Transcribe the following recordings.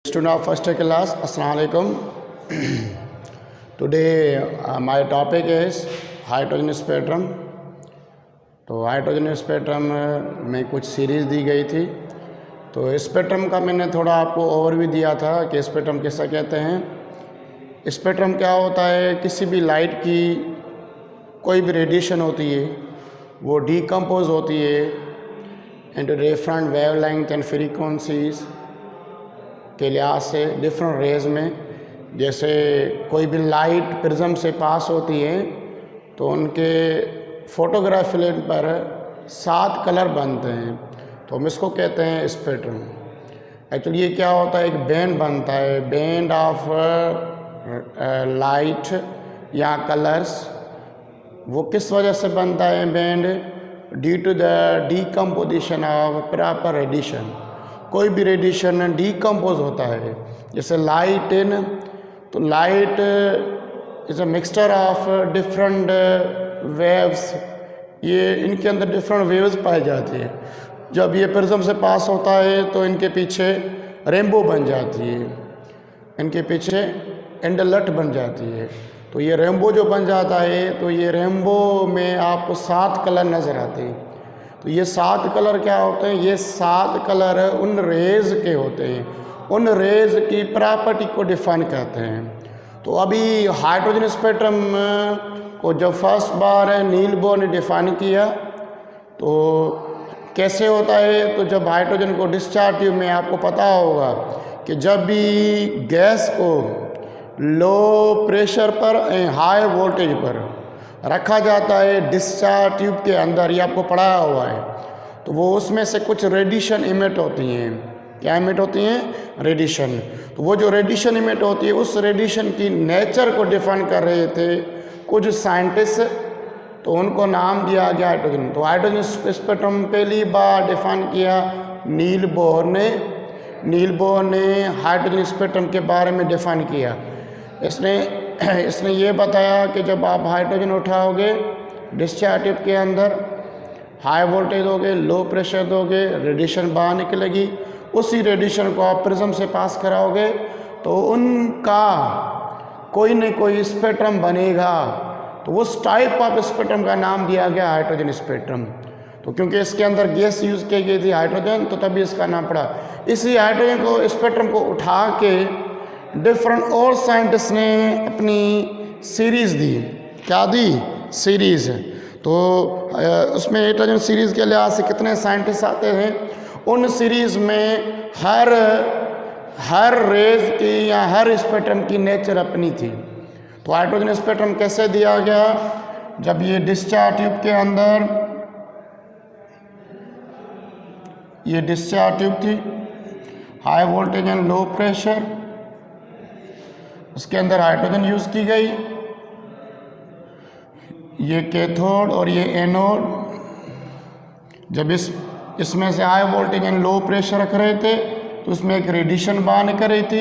Student of first class, Assalamu alaikum. Today my topic is hydrogen spectrum. तो hydrogen spectrum में कुछ series दी गई थी। तो स्पेक्ट्रम का मैंने थोड़ा आपको ओवरव्यू दिया था कि स्पेक्ट्रम किसे कहते हैं। स्पेक्ट्रम क्या होता है, किसी भी लाइट की कोई भी रेडिएशन होती है वो डीकम्पोज होती है into different wavelength and frequencies के लिहाज से डिफरेंट रेज में। जैसे कोई भी लाइट प्रिज्म से पास होती है तो उनके फोटोग्राफ फिल्म पर 7 कलर बनते हैं, तो हम इसको कहते हैं स्पेक्ट्रम। एक्चुअली ये क्या होता है, एक बैंड बनता है, बैंड ऑफ लाइट या कलर्स। वो किस वजह से बनता है band? Due to the decomposition of proper radiation. कोई भी रेडिएशन डीकम्पोज होता है, जैसे लाइट इन, तो light is a mixture of different waves. ये इनके अंदर डिफरेंट वेव्स पाई जाती है। जब ये प्रिज्म से पास होता है तो इनके पीछे रेनबो बन जाती है, इनके पीछे एंडलट बन जाती है। तो ये रेनबो जो बन जाता है, तो ये रेनबो में आपको 7 कलर नज़र आते हैं। तो ये 7 कलर क्या होते हैं? ये 7 कलर उन रेज के होते हैं, उन रेज की प्रॉपर्टी को डिफाइन करते हैं। तो अभी हाइड्रोजन स्पेक्ट्रम को जब फर्स्ट बार नील बोर ने डिफाइन किया तो कैसे होता है? तो जब हाइड्रोजन को डिस्चार्ज ट्यूब में, आपको पता होगा कि जब भी गैस को लो प्रेशर पर हाई वोल्टेज पर रखा जाता है डिस्चार्ज ट्यूब के अंदर, ये आपको पढ़ाया हुआ है, तो वो उसमें से कुछ रेडिएशन इमिट होती हैं। क्या इमिट होती हैं? रेडिएशन। तो वो जो रेडिएशन इमिट होती है, उस रेडिएशन की नेचर को डिफाइन कर रहे थे कुछ साइंटिस्ट, तो उनको नाम दिया गया हाइड्रोजन। तो हाइड्रोजन स्पेक्ट्रम पहली बार डिफाइन किया नील बोर ने। नील बोर ने हाइड्रोजन स्पेक्ट्रम के बारे में डिफाइन किया। इसने ये बताया कि जब आप हाइड्रोजन उठाओगे डिस्चार्ज ट्यूब के अंदर, हाई वोल्टेज दोगे, लो प्रेशर दोगे, रेडिएशन बाहर निकलेगी। उसी रेडिएशन को आप प्रिज्म से पास कराओगे तो उनका कोई न कोई स्पेक्ट्रम बनेगा। तो उस टाइप ऑफ स्पेक्ट्रम का नाम दिया गया हाइड्रोजन स्पेक्ट्रम। तो क्योंकि इसके अंदर गैस यूज़ की गई थी हाइड्रोजन, तो तभी इसका नाम पड़ा। इसी हाइड्रोजन को स्पेक्ट्रम को उठा के डिफरेंट और साइंटिस्ट ने अपनी सीरीज़ दी। क्या दी? सीरीज़। तो उसमें हाइड्रोजन सीरीज़ के लिहाज से कितने साइंटिस्ट आते हैं, उन सीरीज़ में हर रेज की या हर स्पेक्ट्रम की नेचर अपनी थी। तो हाइड्रोजन स्पेक्ट्रम कैसे दिया गया? जब ये डिस्चार्ज ट्यूब के अंदर, ये डिस्चार्ज ट्यूब थी, high voltage and low pressure, उसके अंदर हाइड्रोजन यूज़ की गई। ये कैथोड और ये एनोड। जब इसमें से high voltage and low pressure रख रहे थे तो उसमें एक रेडिएशन बाहर निकल रही थी।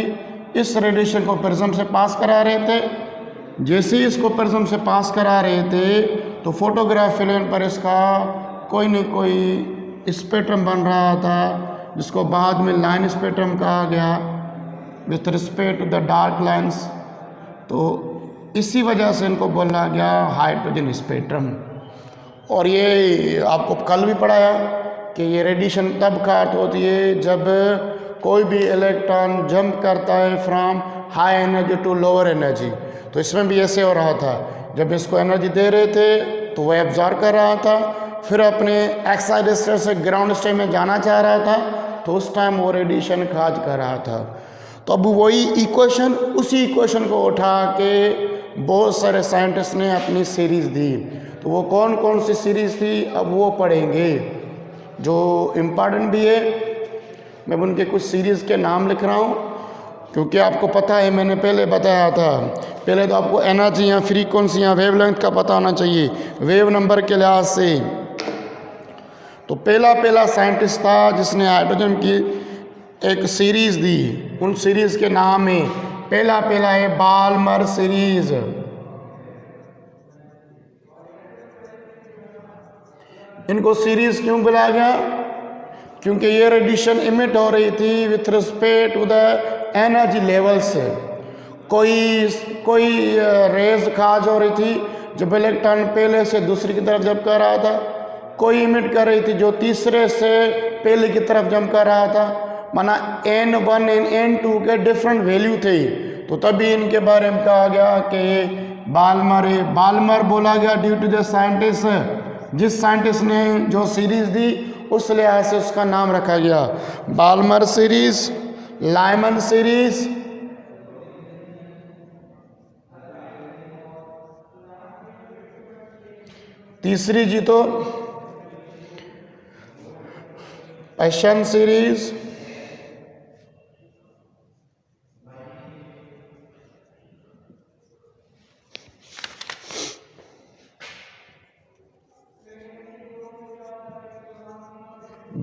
इस रेडिएशन को प्रिज्म से पास करा रहे थे। जैसे ही इसको प्रिज्म से पास करा रहे थे तो फोटोग्राफ फिल्म पर इसका कोई न कोई स्पेक्ट्रम बन रहा था, जिसको बाद में लाइन स्पेक्ट्रम कहा गया with respect to the dark lines. तो इसी वजह से इनको बोला गया हाइड्रोजन स्पेक्ट्रम। और ये आपको कल भी पढ़ाया कि ये रेडिएशन तब काट होती है जब कोई भी इलेक्ट्रॉन जंप करता है from high energy to lower energy. तो इसमें भी ऐसे हो रहा था, जब इसको एनर्जी दे रहे थे तो वह एब्जॉर्ब कर रहा था, फिर अपने एक्साइड स्टेट से ग्राउंड स्टेट में जाना चाह रहा था, तो उस टाइम वो रेडिएशन खाज कर रहा था। तो अब वही इक्वेशन, उसी इक्वेशन को उठा के बहुत सारे साइंटिस्ट ने अपनी सीरीज़ दी। तो वो कौन कौन सी सीरीज़ थी अब वो पढ़ेंगे, जो इम्पॉर्टेंट भी है। मैं उनके कुछ सीरीज़ के नाम लिख रहा हूँ क्योंकि आपको पता है, मैंने पहले बताया था, पहले तो आपको एनर्जी या फ्रीक्वेंसी या वेवलेंथ का पता होना चाहिए वेव नंबर के लिहाज से। तो पहला साइंटिस्ट था जिसने हाइड्रोजन की एक सीरीज़ दी। उन सीरीज़ के नाम है, पहला है बाल्मर सीरीज़। इनको सीरीज़ क्यों बुलाया गया? क्योंकि ये रेडिएशन इमिट हो रही थी with respect to the energy level से। कोई रेज खाज हो रही थी जब इलेक्ट्रॉन पहले से दूसरी की तरफ जंप कर रहा था, कोई इमिट कर रही थी जो तीसरे से पहले की तरफ जंप कर रहा था, माना N1 और N2 के डिफरेंट वैल्यू थे। तो तभी इनके बारे में कहा गया कि ये बाल्मर है। बाल्मर बोला गया ड्यू टू द साइंटिस्ट, जिस साइंटिस्ट ने जो सीरीज दी उस लिहाज से उसका नाम रखा गया बाल्मर सीरीज, लाइमन सीरीज। तीसरी जी तो passion series,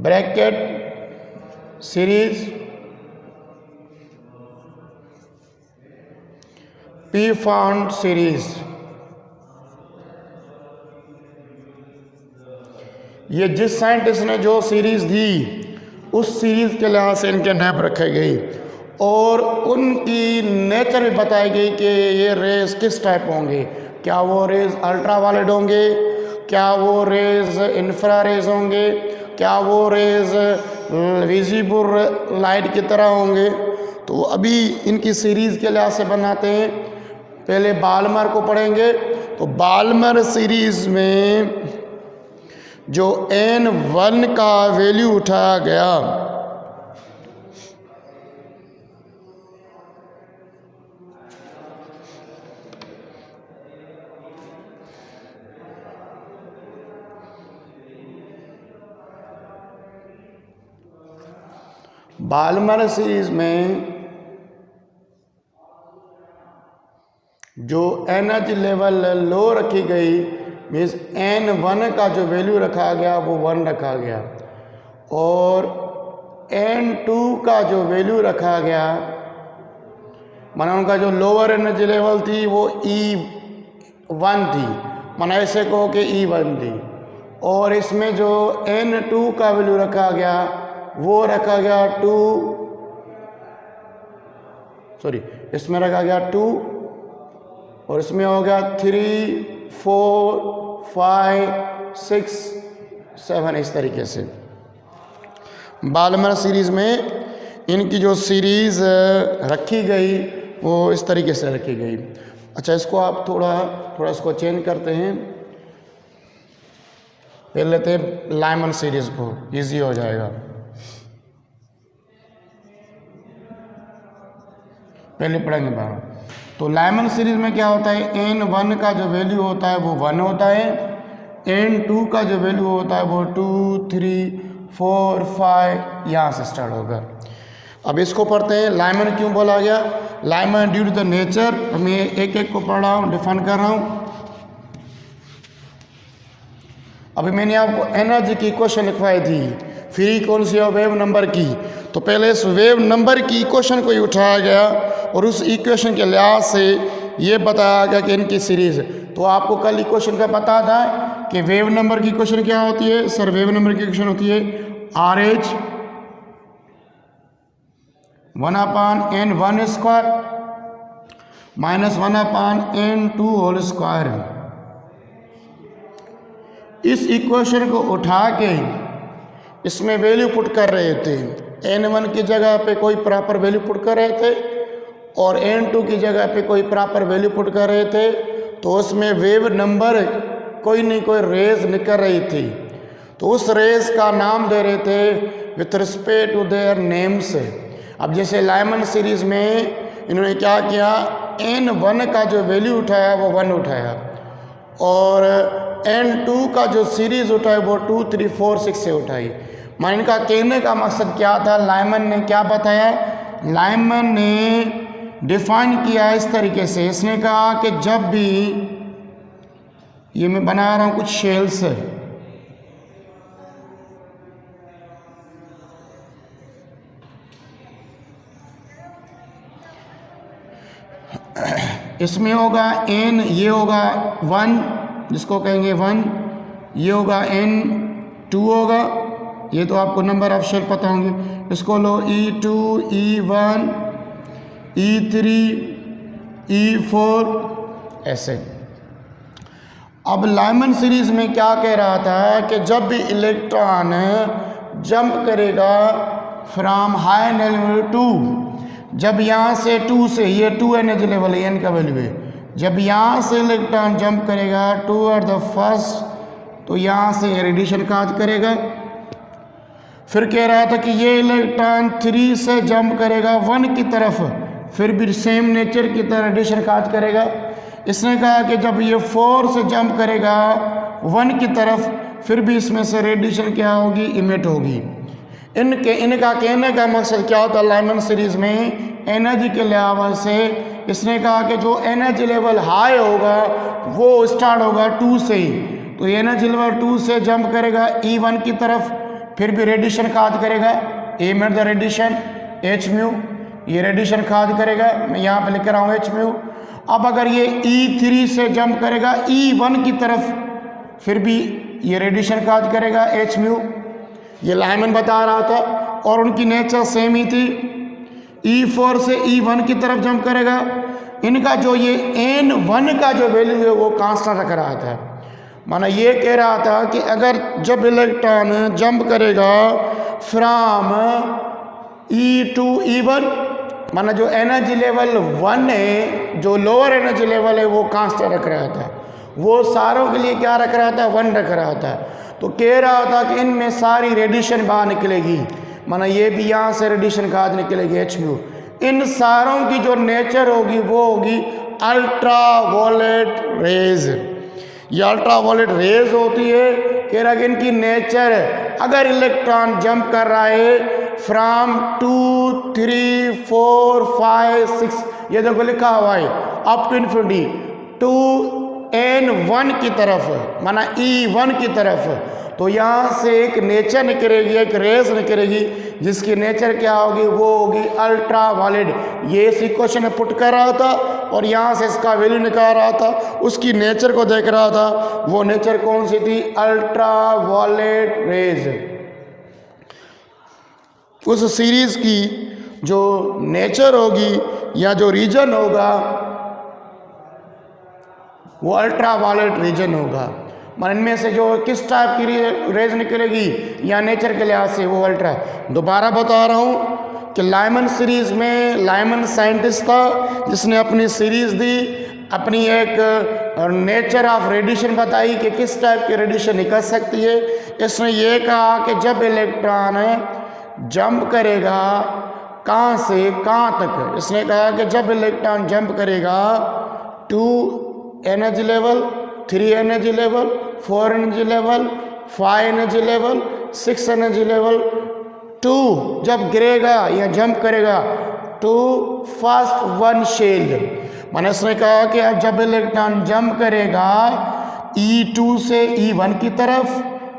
Brackett series, P found series. ये जिस साइंटिस्ट ने जो सीरीज दी उस सीरीज के लिहाज से इनके नाम रखे गई और उनकी नेचर भी बताई गई कि ये रेज किस टाइप होंगे। क्या वो रेज अल्ट्रा वायलेट होंगे, क्या वो रेज इंफ्रारेज होंगे, क्या वो रेज विजिबल लाइट की तरह होंगे। तो अभी इनकी सीरीज के लिहाज से बनाते हैं। पहले बाल्मर को पढ़ेंगे। तो बाल्मर सीरीज में जो N1 का वैल्यू उठाया गया बाल्मर सीरीज में जो एनर्जी लेवल लो रखी गई, मीन्स N1 का जो वैल्यू रखा गया वो 1 रखा गया और N2 का जो वैल्यू रखा गया, माना उनका जो लोअर एनर्जी लेवल थी वो E1 थी, माना ऐसे कहो कि E1 थी। और इसमें जो N2 का वैल्यू रखा गया वो रखा गया 2, सॉरी इसमें रखा गया 2 और इसमें हो गया 3, 4, 5, 6, 7 इस तरीके से। बाल्मर सीरीज में इनकी जो सीरीज रखी गई वो इस तरीके से रखी गई। अच्छा, इसको आप थोड़ा इसको चेंज करते हैं। पहले लेते हैं लाइमन सीरीज को, इजी हो जाएगा। पहले पढ़ेंगे बाहर। तो लाइमन सीरीज में क्या होता है, N1 का जो वैल्यू होता है वो 1 होता है, N2 का जो वैल्यू होता है वो 2, 3, 4, 5 यहाँ से स्टार्ट होगा। अब इसको पढ़ते हैं। लाइमन क्यों बोला गया? Lyman due to the nature, मैं एक एक को पढ़ रहा हूँ, डिफाइन कर रहा हूँ। अभी मैंने आपको एनर्जी की इक्वेशन लिखवाई थी, फ्रीक्वेंसी ऑफ वेव नंबर की। तो पहले इस वेव नंबर की इक्वेशन को ही उठाया गया और उस इक्वेशन के लिहाज से ये बताया गया कि इनकी सीरीज। तो आपको कल इक्वेशन का पता था कि वेव नंबर की इक्वेशन क्या होती है? सर वेव नंबर की इक्वेशन होती है RH 1/n1 square minus 1/n2 whole square. इस इक्वेशन को उठा के इसमें वैल्यू पुट कर रहे थे। N1 की जगह पे कोई प्रॉपर वैल्यू पुट कर रहे थे और N2 की जगह पे कोई प्रॉपर वैल्यू पुट कर रहे थे। तो उसमें वेव नंबर कोई नहीं कोई रेज निकल रही थी, तो उस रेज का नाम दे रहे थे with respect to their names. अब जैसे लाइमन सीरीज में इन्होंने क्या किया, N1 का जो वैल्यू उठाया वो 1 उठाया और N2 का जो सीरीज उठाई वो 2, 3, 4, 6 से उठाई। मान इनका कहने का मकसद क्या था? लाइमन ने क्या बताया? लाइमन ने डिफाइन किया इस तरीके से, इसने कहा कि जब भी ये मैं बना रहा हूँ कुछ शेल्स है, इसमें होगा N, ये होगा 1 जिसको कहेंगे 1, ये होगा N2 होगा, ये तो आपको नंबर ऑफ शेल पता होंगे। इसको लो E2, E1, E3 E4 ऐसे। अब लाइमन सीरीज में क्या कह रहा था कि जब भी इलेक्ट्रॉन जंप करेगा from high energy level to, जब यहाँ से 2 से, ये 2 एनर्जी लेवल है, n का वैल्यू है, जब यहाँ से इलेक्ट्रॉन जंप करेगा टूवर्ड द फर्स्ट, तो यहाँ से रेडिएशन काज करेगा। फिर कह रहा था कि ये इलेक्ट्रॉन 3 से जंप करेगा 1 की तरफ, फिर भी सेम नेचर की तरह रेडिएशन काज करेगा। इसने कहा कि जब ये 4 से जंप करेगा 1 की तरफ, फिर भी इसमें से रेडिएशन क्या होगी, इमिट होगी। इनका कहने का मकसद क्या होता है लाइमन सीरीज में, एनर्जी के लिहाज से। इसने कहा कि जो एनर्जी लेवल हाई होगा वो स्टार्ट होगा 2 से, तो एनर्जी लेवल 2 से जंप करेगा E1 की तरफ, फिर भी रेडिएशन काज करेगा, emit the radiation h mu, ये रेडिएशन काज करेगा, मैं यहाँ पे लिख रहा हूँ h म्यू। अब अगर ये E3 से जंप करेगा E1 की तरफ, फिर भी ये रेडिएशन काज करेगा h म्यू, ये लाइमन बता रहा था, और उनकी नेचर सेम ही थी। E4 से E1 की तरफ जंप करेगा, इनका जो ये N1 का जो वैल्यू है वो कांस्टेंट रख रहा था। माना ये कह रहा था कि अगर जब इलेक्ट्रॉन जंप करेगा फ्रॉम E2 E1, माना जो एनर्जी लेवल 1 है, जो लोअर एनर्जी लेवल है वो कांस्टेंट रख रहा था, वो सारों के लिए क्या रख रहा था, 1 रख रहा था। तो कह रहा था कि इनमें सारी रेडिएशन बाहर निकलेगी, माना ये भी यहाँ से रेडिएशन काज निकलेगी h म्यू। इन सारों की जो नेचर होगी वो होगी अल्ट्रा वायलेट रेज। ये अल्ट्रा वायलेट रेज होती है। कह रहा कि इनकी नेचर, अगर इलेक्ट्रॉन जंप कर रहा है फ्रॉम 2 3 4 5 6, ये देखो लिखा हुआ है up to infinity, to N1 की तरफ, माना E1 की तरफ, तो यहाँ से एक नेचर निकलेगी, एक रेस निकलेगी, जिसकी नेचर क्या होगी, वो होगी अल्ट्रा वायलेट। ये इस इक्वेशन में पुट कर रहा था और यहाँ से इसका वैल्यू निकाल रहा था, उसकी नेचर को देख रहा था। वो नेचर कौन सी थी, अल्ट्रा वायलेट रेज। उस सीरीज की जो नेचर होगी या जो रीजन होगा वो अल्ट्रा वायलेट रीजन होगा। मन इनमें से जो किस टाइप की रेज निकलेगी या नेचर के लिहाज से वो अल्ट्रा। दोबारा बता रहा हूँ कि लाइमन सीरीज में लाइमन साइंटिस्ट था जिसने अपनी सीरीज दी, अपनी एक नेचर ऑफ रेडिएशन बताई कि किस टाइप की रेडिएशन निकल सकती है। इसने ये कहा कि जब इलेक्ट्रॉन जंप करेगा कहाँ से कहाँ तक, इसने कहा कि जब इलेक्ट्रॉन जंप करेगा 2 energy level, 3 energy level, 4 energy level, 5 energy level, 6 energy level, 2 जब गिरेगा या जंप करेगा टू फर्स्ट 1 शेल। मैंने इसने कहा कि अब जब इलेक्ट्रॉन जंप करेगा E2 से E1 की तरफ,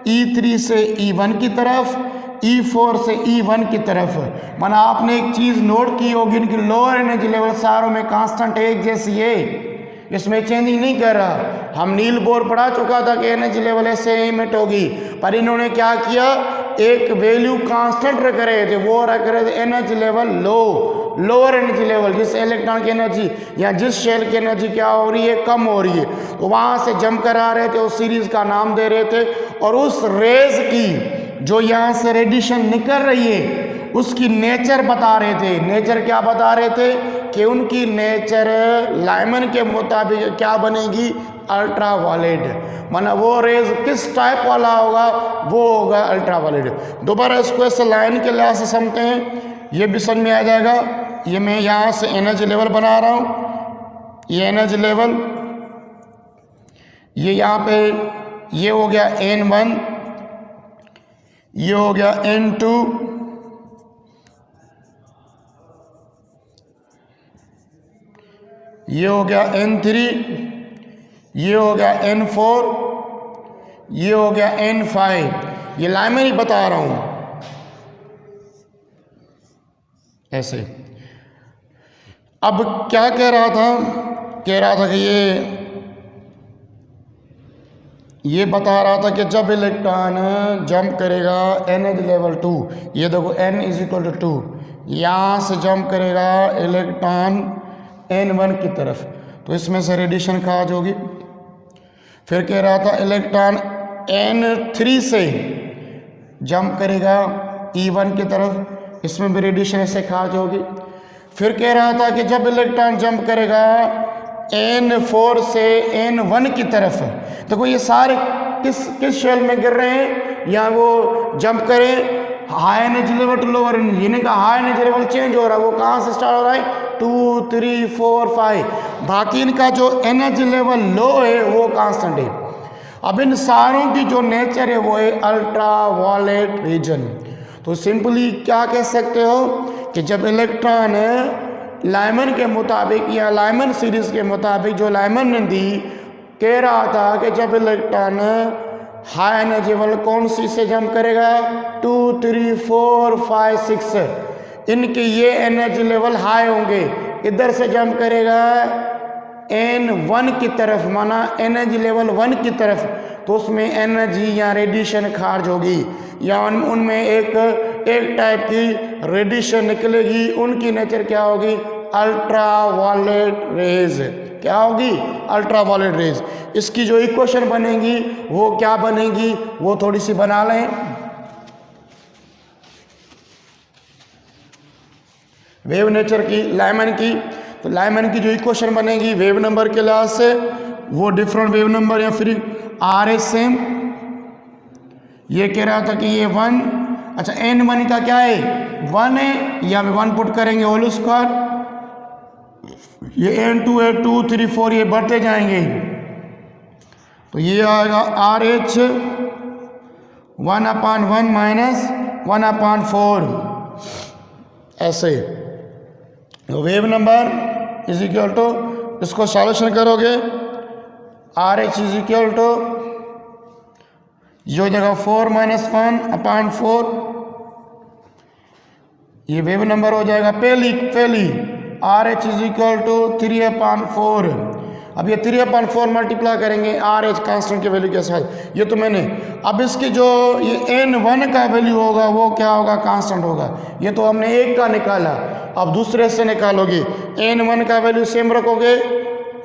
E3 से E1 की तरफ, E4 से E1 की तरफ। माना आपने एक चीज़ नोट की होगी, इनकी लोअर एनर्जी लेवल सारों में कांस्टेंट एक जैसी है, इसमें चेंजिंग नहीं कर रहा। हम नील बोर पढ़ा चुका था कि एनर्जी लेवल ऐसे इमिट होगी, पर इन्होंने क्या किया, एक वैल्यू कांस्टेंट रख रहे थे, वो रख रहे थे energy level lower energy level, जिस इलेक्ट्रॉन की एनर्जी या जिस शेल की एनर्जी क्या हो रही है, कम हो रही है, तो वहाँ से जंप करा रहे थे, उस सीरीज का नाम दे रहे थे। और उस रेज की जो यहाँ से रेडिएशन निकल रही है उसकी नेचर बता रहे थे। नेचर क्या बता रहे थे कि उनकी नेचर लाइमन के मुताबिक क्या बनेगी, अल्ट्रा वायलेट। माना वो रेज किस टाइप वाला होगा, वो होगा अल्ट्रा वायलेट। दोबारा इसको ऐसे लाइन के लिहाज से समझते हैं, ये भी समझ में आ जाएगा। ये मैं यहाँ से एनर्जी लेवल बना रहा हूँ, ये एनर्जी लेवल, ये यहाँ पे ये हो गया N1, ये हो गया N2, ये हो गया N3, ये हो गया N4, ये हो गया N5। ये लाइन में ही बता रहा हूँ ऐसे। अब क्या कह रहा था, कह रहा था कि ये बता रहा था कि जब इलेक्ट्रॉन जंप करेगा एनर्जी लेवल 2, ये देखो N = 2, यहाँ से जंप करेगा इलेक्ट्रॉन n1 की तरफ, तो इसमें से रेडिएशन खारिज होगी। फिर कह रहा था इलेक्ट्रॉन n3 से जंप करेगा E1 की तरफ, इसमें भी रेडिएशन ऐसे खारिज होगी। फिर कह रहा था कि जब इलेक्ट्रॉन जंप करेगा n4 से n1 की तरफ, देखो ये सारे किस शेल में गिर रहे हैं, या वो जंप करें high energy level to lower energy, यानी का हाई एनर्जी लेवल चेंज हो रहा है, वो कहाँ से स्टार्ट हो रहा है 2 3 4 5, बाकी इनका जो एनर्जी लेवल लो है वो कांस्टेंट है। अब इन सारों की जो नेचर है वो है अल्ट्रा वायलेट रीजन। तो सिंपली क्या कह सकते हो कि जब इलेक्ट्रॉन लाइमन के मुताबिक या लाइमन सीरीज के मुताबिक जो लाइमन ने दी, कह रहा था कि जब इलेक्ट्रॉन हाई एनर्जी लेवल कौन सी से जंप करेगा 2 3 4 5 6, इनके ये एनर्जी लेवल हाई होंगे, इधर से जंप करेगा n1 की तरफ, माना एनर्जी लेवल 1 की तरफ, तो उसमें एनर्जी या रेडिएशन खारिज होगी, या उनमें एक टाइप की रेडिएशन निकलेगी, उनकी नेचर क्या होगी अल्ट्रा वायलेट रेज। क्या होगी अल्ट्रा वायलेट रेज। इसकी जो इक्वेशन बनेगी वो क्या बनेगी, वो थोड़ी सी बना लें। वेव नेचर की लाइमन की, तो लाइमन की जो इक्वेशन बनेगी वेव नंबर के लिहाज से, वो डिफरेंट वेव नंबर या फिर आर एस सेम। ये कह रहा था कि ये 1, अच्छा n1 का क्या है 1 है, या 1 पुट करेंगे होल स्क्वायर, ये n2 है 2 3 4 ये बढ़ते जाएंगे, तो ये आएगा RH 1/1 माइनस 1/4 ऐसे। तो wave number is equal to, इसको सॉल्यूशन करोगे RH इज इक्वल टू ये हो जाएगा 4 - 1/4, ये वेव नंबर हो जाएगा पहली RH इज इक्वल टू 3/4। अब ये 3/4 मल्टीप्लाई करेंगे RH कांस्टेंट के वैल्यू के साथ, ये तो मैंने, अब इसकी जो ये n1 का वैल्यू होगा वो क्या होगा कांस्टेंट होगा, ये तो हमने एक का निकाला, अब दूसरे से निकालोगे n1 का वैल्यू सेम रखोगे,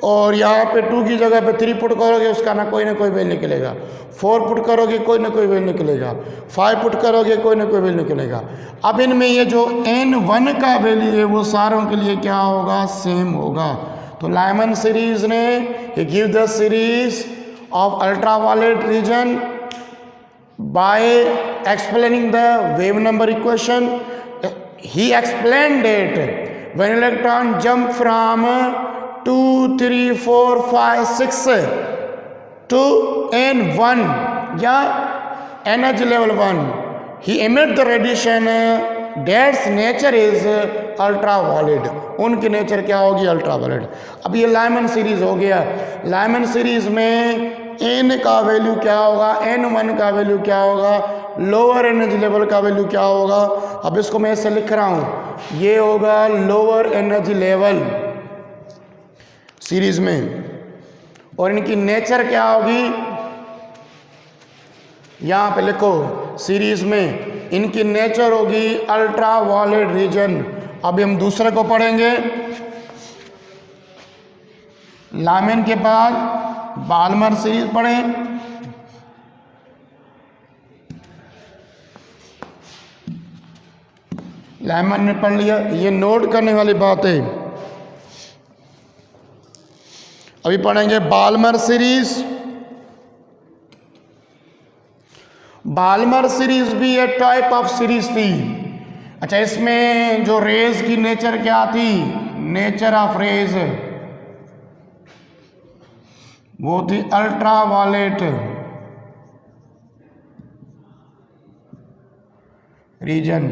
और यहाँ पे 2 की जगह पे 3 पुट करोगे, उसका ना कोई वैल्यू निकलेगा, 4 पुट करोगे कोई ना कोई वैल्यू निकलेगा, 5 पुट करोगे कोई ना कोई वैल्यू निकलेगा। अब इनमें ये जो n1 का वैल्यू है वो सारों के लिए क्या होगा सेम होगा। तो लाइमन सीरीज ने ये give the series of ultraviolet region by explaining the wave number equation. He explained it when electron jump from 2 3 4 5 6 to n1 या energy level 1, he emit the radiation that's nature is ultraviolet, उनकी nature क्या होगी ultraviolet. अब ये Lyman series हो गया, Lyman series में n का वैल्यू क्या होगा, n1 का वैल्यू क्या होगा, लोअर एनर्जी लेवल का वैल्यू क्या होगा। अब इसको मैं ऐसे लिख रहा हूँ, ये होगा लोअर एनर्जी लेवल सीरीज में, और इनकी नेचर क्या होगी यहाँ पे लिखो, सीरीज में इनकी नेचर होगी अल्ट्रा वायलेट रीजन। अभी हम दूसरे को पढ़ेंगे, लाइमन के बाद बाल्मर सीरीज पढ़ें। लाइमन ने पढ़ लिया, ये नोट करने वाली बात है। अभी पढ़ेंगे बाल्मर सीरीज। बाल्मर सीरीज भी एक टाइप ऑफ सीरीज थी। अच्छा, इसमें जो रेज की नेचर क्या थी, नेचर ऑफ रेज वो थी अल्ट्रा वायलेट रीजन,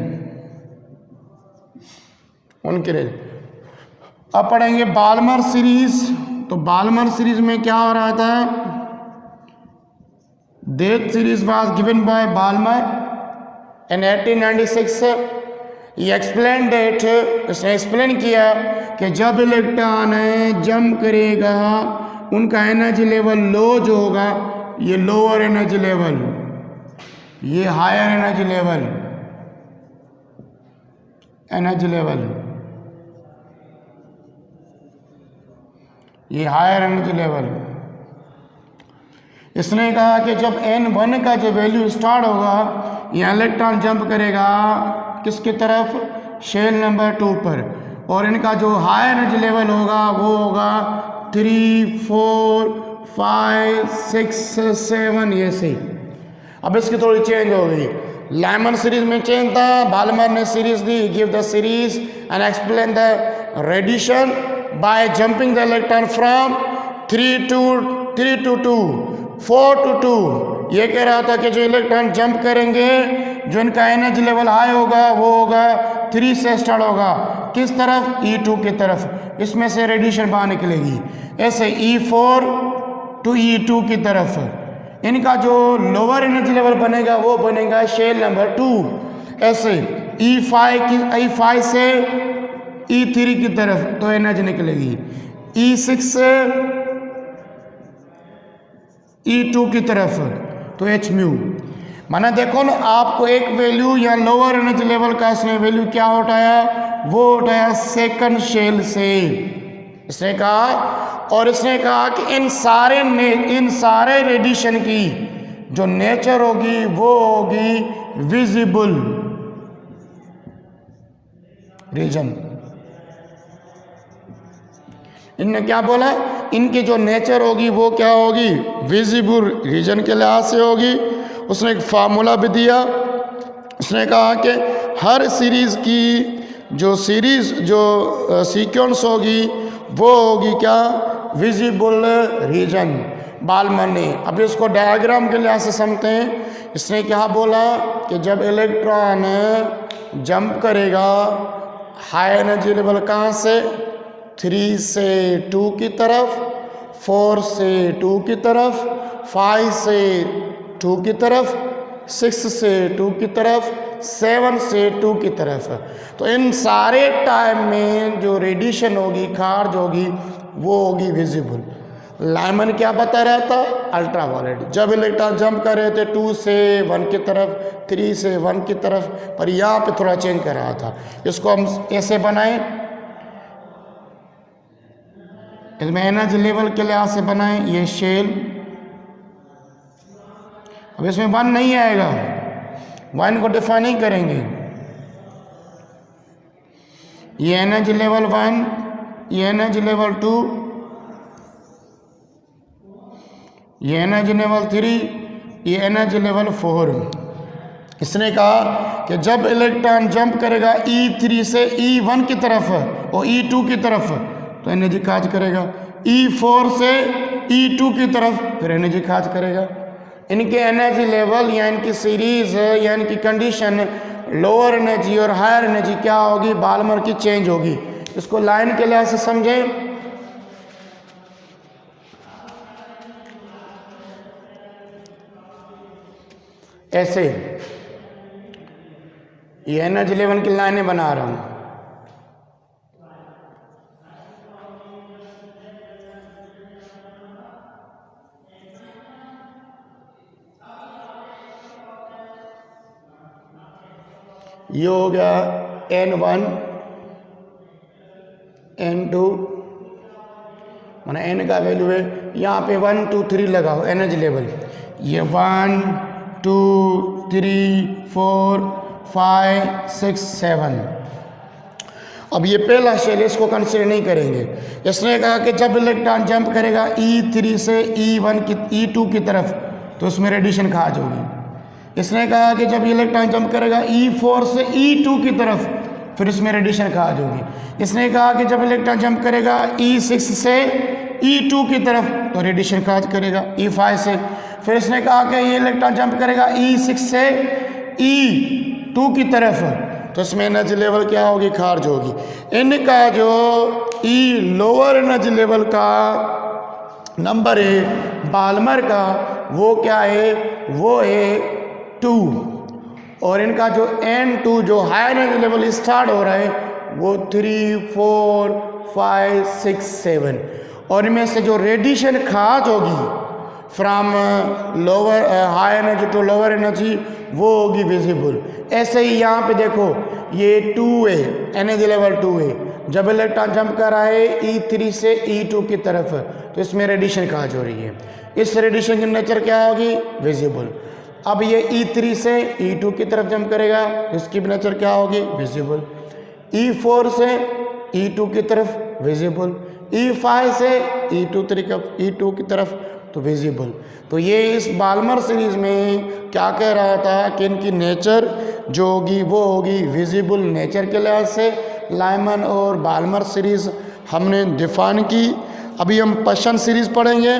उनके रेज। अब पढ़ेंगे बाल्मर सीरीज। तो बाल्मर सीरीज में क्या हो रहा था, that series was given by Balmer in 1896। ये एक्सप्लेन दैट, इसने एक्सप्लेन किया कि जब इलेक्ट्रॉन जंप करेगा उनका एनर्जी लेवल लो जो होगा, ये लोअर एनर्जी लेवल, ये higher energy level, energy level, ये हायर एनर्जी लेवल। इसने कहा कि जब n1 का जो वैल्यू स्टार्ट होगा, ये इलेक्ट्रॉन जंप करेगा किसकी तरफ, शेल नंबर 2 पर, और इनका जो हायर एनर्जी लेवल होगा वो होगा 3, 4, 5, 6, 7, ये सही। अब इसकी थोड़ी चेंज हो गई। लाइमन सीरीज में चेंज था, बाल्मर ने series the, give the series and explain the radiation by jumping the electron from 3 to 2, 4 to 2। ये कह रहा था कि जो इलेक्ट्रॉन जंप करेंगे, जो इनका एनर्जी लेवल हाई होगा वो होगा 3 से स्टार्ट होगा, किस तरफ, E2 की तरफ, इसमें से रेडिएशन बाहर निकलेगी। ऐसे E4 to E2 की तरफ। इनका जो लोअर एनर्जी लेवल बनेगा वो बनेगा शेल नंबर 2। ऐसे E5 से E3 की तरफ तो एनर्जी निकलेगी, E6 से E2 की तरफ तो H म्यू। माना देखो ना, आपको एक वैल्यू या लोअर एनर्जी लेवल का इसने वैल्यू क्या उठाया, वो उठाया सेकंड शेल से, इसने कहा। और इसने कहा कि इन सारे रेडिएशन की जो नेचर होगी वो होगी विजिबल रीजन। इनने क्या बोला, इनकी जो नेचर होगी वो क्या होगी, विजिबल रीजन के लिहाज से होगी। उसने एक फार्मूला भी दिया। उसने कहा कि हर सीरीज की जो सीक्वेंस होगी वो होगी क्या, विजिबल रीजन, बाल्मर ने। अब इसको डायग्राम के लिहाज से समझते हैं। इसने क्या बोला कि जब इलेक्ट्रॉन जंप करेगा हाई एनर्जी लेवल कहाँ से, 3 से 2 की तरफ, 4 से 2 की तरफ, 5 से 2 की तरफ, 6 से 2 की तरफ, 7 से 2 की तरफ। तो इन सारे टाइम में जो रेडिएशन होगी, खारज होगी, वो होगी विजिबल। लाइमन क्या बता रहा था, अल्ट्रावायलेट। जब इलेक्ट्रॉन जंप कर रहे थे 2 से 1 की तरफ, 3 से 1 की तरफ, पर यहाँ पे थोड़ा चेंज कर रहा था। इसको हम ऐसे बनाएं, इसमें एनर्जी लेवल के लिहाज से बनाएं, ये शेल। अब इसमें 1 नहीं आएगा, 1 को डिफाइन नहीं करेंगे। ये एनर्जी लेवल 1, ये एनर्जी लेवल 2, ये एनर्जी लेवल 3, ये एनर्जी लेवल 4। इसने कहा कि जब इलेक्ट्रॉन जंप करेगा E3 से E1 की तरफ और E2 की तरफ तो एनर्जी खार्ज करेगा, E4 से E2 की तरफ फिर एनर्जी खार्ज करेगा। इनके एनर्जी लेवल या इनकी सीरीज या इनकी कंडीशन लोअर एनर्जी और हायर एनर्जी क्या होगी, बाल्मर की चेंज होगी। इसको लाइन के लिहाज से समझें। ऐसे ये एनर्जी लेवल की लाइनें बना रहा हूं। ये हो गया N1, N2, माना N का वैल्यू है, यहाँ पे 1, 2, 3 लगाओ एनर्जी लेवल। ये 1, 2, 3, 4, 5, 6, 7। अब ये पहला शेल, इसको कंसीडर नहीं करेंगे। इसने कहा कि जब इलेक्ट्रॉन जंप करेगा E3 से E2 की तरफ तो उसमें रेडिएशन खार्ज होगी। इसने कहा कि जब इलेक्ट्रॉन जंप करेगा E4 से E2 की तरफ फिर इसमें रेडिएशन खार्ज होगी। इसने कहा कि जब इलेक्ट्रॉन जंप करेगा E6 से E2 की तरफ तो रेडिएशन खार्ज करेगा E5 से। फिर इसने कहा कि ये इलेक्ट्रॉन जंप करेगा E6 से E2 की तरफ तो इसमें एनर्जी लेवल क्या होगी, खार्ज होगी। इनका जो E लोअर एनर्जी लेवल का नंबर है बाल्मर का, वो क्या है, वो है 2। और इनका जो N2 जो हाई एनर्जी लेवल स्टार्ट हो रहा है वो 3, 4, 5, 6, 7। और इनमें से जो रेडिएशन खार्ज होगी from lower high energy to lower energy वो होगी विजिबल। ऐसे ही यहाँ पे देखो, ये 2 है, एनर्जी लेवल 2 है। जब इलेक्ट्रॉन जंप कर रहा है E3 से E2 की तरफ, तो इसमें रेडिएशन काज हो रही है। इस रेडिएशन की नेचर क्या होगी? विजिबल। अब ये E3 से E2 की तरफ जंप करेगा, इसकी भी नेचर क्या होगी? विजिबल। E4 से E2 की तरफ विजिबल, E5 से E2 की तरफ तो विजिबल। तो ये इस बाल्मर सीरीज में क्या कह रहा था कि इनकी नेचर जो होगी वो होगी विजिबल। नेचर के लिहाज से लाइमन और बाल्मर सीरीज हमने डिफाइन की। अभी हम पर्शियन सीरीज पढ़ेंगे।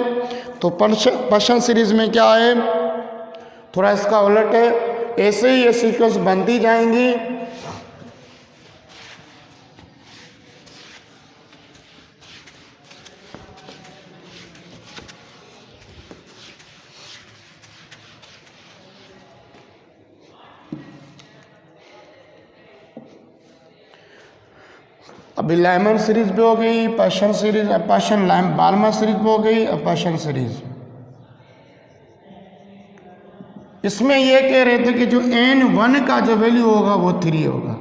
तो पर्शियन सीरीज में क्या है, थोड़ा इसका उलट है। ऐसे ही ये सीक्वेंस बनती जाएंगी। अभी लाइमन सीरीज भी हो गई, पर्शियन सीरीज, बाल्मर सीरीज भी हो गई, और पर्शियन सीरीज। इसमें यह कह रहे थे कि जो N1 का जो वैल्यू होगा वो 3 होगा,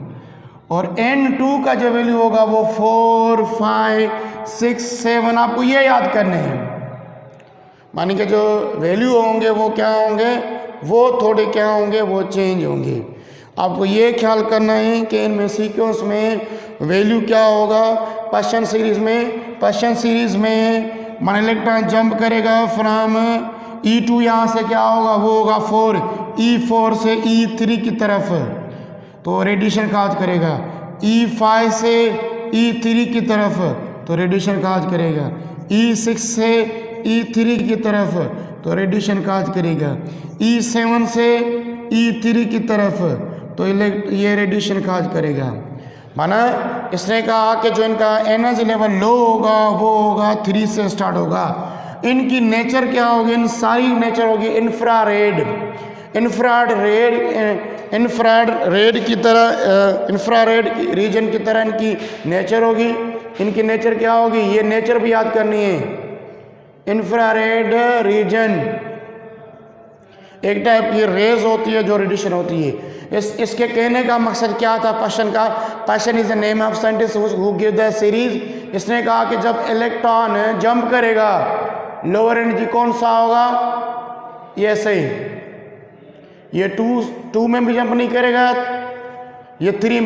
और N2 का जो वैल्यू होगा वो 4, 5, 6, 7। आपको ये याद करने हैं। मानी कि जो वैल्यू होंगे वो क्या होंगे, वो थोड़े क्या होंगे, वो चेंज होंगे। आपको ये ख्याल करना है कि इनमें सीक्वेंस में वैल्यू क्या होगा। पर्शियन सीरीज में मान इलेक्ट्रॉन जंप करेगा फ्रॉम E2, यहाँ से क्या होगा, वो होगा 4, E4 से E3 की तरफ, तो रेडिएशन काज करेगा। E5 से E3 की तरफ, तो रेडिएशन काज करेगा। E6 से E3 की तरफ, तो रेडिएशन काज करेगा। E7 से E3 की तरफ, तो ये रेडिएशन काज करेगा। माना इसने कहा कि जो इनका एनर्जी लेवल लो होगा वो होगा 3 से स्टार्ट होगा। इनकी नेचर क्या होगी? इन सारी नेचर होगी इंफ्रारेड की तरह, इंफ्रारेड रीजन की तरह इनकी नेचर होगी। इनकी नेचर क्या होगी? ये नेचर भी याद करनी है। इंफ्रारेड रीजन एक टाइप की रेज होती है जो रेडिएशन होती है। इसके कहने का मकसद क्या था Persian is the name of scientist who give the series. इसने कहा कि जब इलेक्ट्रॉन जंप करेगा, लोअर एनर्जी कौन सा होगा? ये सही, ये 2 में भी जंप नहीं करेगा, ये 3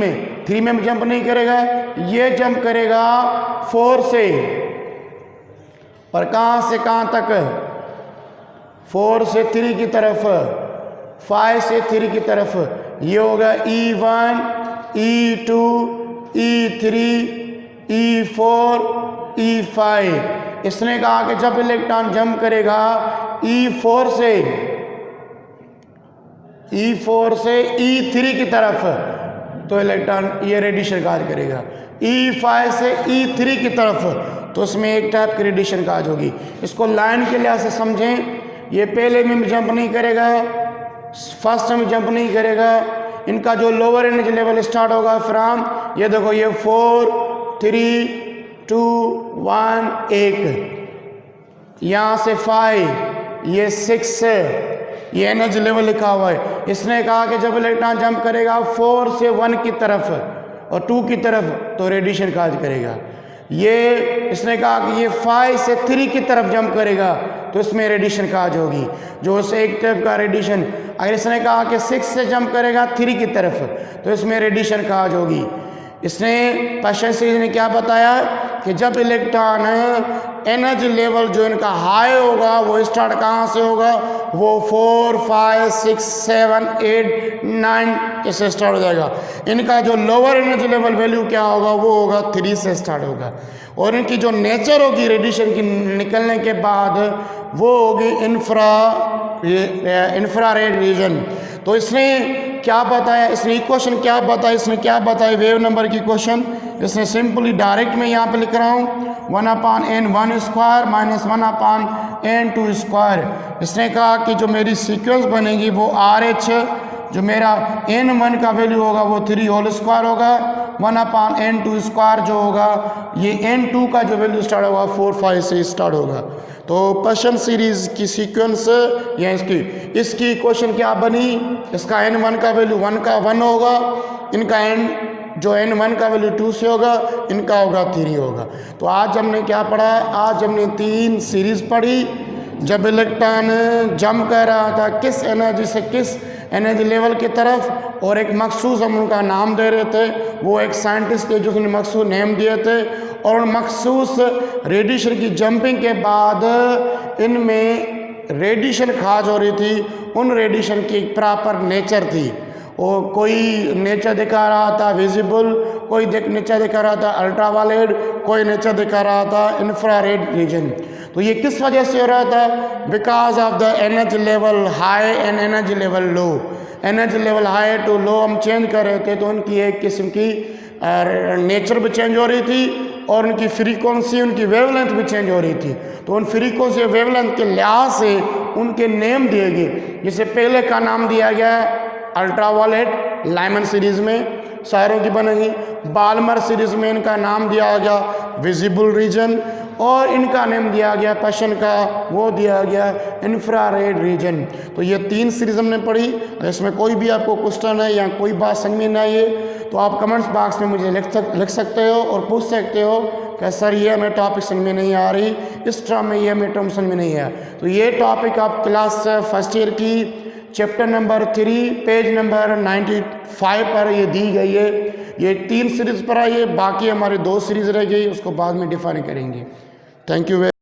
में भी जंप नहीं करेगा, ये जंप करेगा 4 से, और कहाँ से कहाँ तक? 4 से 3 की तरफ, 5 से 3 की तरफ। ये होगा E1, E2, E3, E4, E5। इसने कहा कि जब इलेक्ट्रॉन जंप करेगा E4 से E3 की तरफ, तो इलेक्ट्रॉन ये रेडिएशन काज करेगा। E5 से E3 की तरफ, तो इसमें एक टाइप की रेडिएशन काज होगी। इसको लाइन के लिहाज से समझें। ये पहले में भी जंप नहीं करेगा, फर्स्ट में जंप नहीं करेगा। इनका जो लोअर एनर्जी लेवल स्टार्ट होगा फ्रॉम, ये देखो, ये 4, 3, 2, 1, 1, यहाँ से 5, ये 6 है, ये एनर्जी लेवल लिखा हुआ है। इसने कहा कि जब इलेक्ट्रॉन जंप करेगा 4 से 1 की तरफ और 2 की तरफ, तो रेडिएशन काज करेगा। ये इसने कहा कि ये 5 से 3 की तरफ जंप करेगा, तो इसमें रेडिएशन काज होगी, जो उसे एक टाइप का रेडिएशन। अगर इसने कहा कि 6 से जंप करेगा 3 की तरफ, तो इसमें रेडिएशन काज होगी। इसने पर्शियन सीरीज ने क्या बताया कि जब इलेक्ट्रॉन एनर्जी लेवल जो इनका हाई होगा वो स्टार्ट कहाँ से होगा? वो 4, 5, 6, 7, 8, 9 इससे स्टार्ट हो जाएगा। इनका जो लोअर एनर्जी लेवल वैल्यू क्या होगा? वो होगा 3 से स्टार्ट होगा। और इनकी जो नेचर होगी रेडिएशन की निकलने के बाद, वो होगी इंफ्रारेड रीजन। तो इसने क्या बताया? इसने इक्वेशन क्या बताया? इसने क्या बताया वेव नंबर की इक्वेशन? इसने सिंपली डायरेक्ट में यहाँ पे लिख रहा हूँ 1/n1² - 1/n2²। इसने कहा कि जो मेरी सीक्वेंस बनेगी वो RH, जो मेरा N1 का वैल्यू होगा वो 3 होल स्क्वायर होगा, 1/n2² जो होगा ये n2 का जो वैल्यू स्टार्ट होगा 4 5 से स्टार्ट होगा। तो पर्शियन सीरीज़ की सीक्वेंस या इसकी इक्वेशन क्या बनी, इसका n1 का वैल्यू 1 होगा, इनका n जो n1 का वैल्यू 2 से होगा, इनका होगा 3 होगा। तो आज हमने क्या पढ़ा, आज हमने 3 सीरीज़ पढ़ी। जब इलेक्ट्रॉन जंप कर रहा था किस एनर्जी से किस एनर्जी लेवल की तरफ, और एक मखसूस हम उनका नाम दे रहे थे, वो एक साइंटिस्ट थे जो उसने मखसूस नेम दिए थे, और उन मखसूस रेडिएशन की जंपिंग के बाद इनमें रेडिएशन खाज हो रही थी, उन रेडिएशन की एक प्रॉपर नेचर थी। और कोई नेचर दिखा रहा था विजिबल, कोई नेचर दिखा रहा था अल्ट्रावायलेट, कोई नेचर दिखा रहा था इंफ्रारेड रीजन। तो ये किस वजह से हो रहा था, because of the energy level high and energy level low. Energy level high to low हम चेंज कर रहे थे, तो उनकी एक किस्म की नेचर भी चेंज हो रही थी, और उनकी फ्रीक्वेंसी, उनकी वेवलेंथ भी चेंज हो रही थी। तो उन फ्रीक्वेंसी वेवलेंथ के लिहाज से उनके नेम दिए गए। जैसे पहले का नाम दिया गया अल्ट्रावायलेट, लाइमन सीरीज़ में सारों की बनेगी। बाल्मर सीरीज़ में इनका नाम दिया गया विजिबल रीजन, और इनका नेम दिया गया पर्शियन का, वो दिया गया इंफ्रारेड रीजन। तो ये 3 सीरीज़ हमने पढ़ी। इसमें कोई भी आपको क्वेश्चन है या कोई बात समझ में नहीं है तो आप कमेंट्स बॉक्स में मुझे लिख सकते हो और पूछ सकते हो कि सर ये हमें टॉपिक समझ में नहीं आ रही, इस टर्म में ये हमें टर्म समझ में नहीं आया। तो ये टॉपिक आप क्लास फर्स्ट ईयर की चैप्टर नंबर 3 पेज नंबर 95 पर ये दी गई है। ये 3 सीरीज़ पर आई है, बाकी हमारी 2 सीरीज़ रह गई, उसको बाद में डिफाइन करेंगे। Thank you.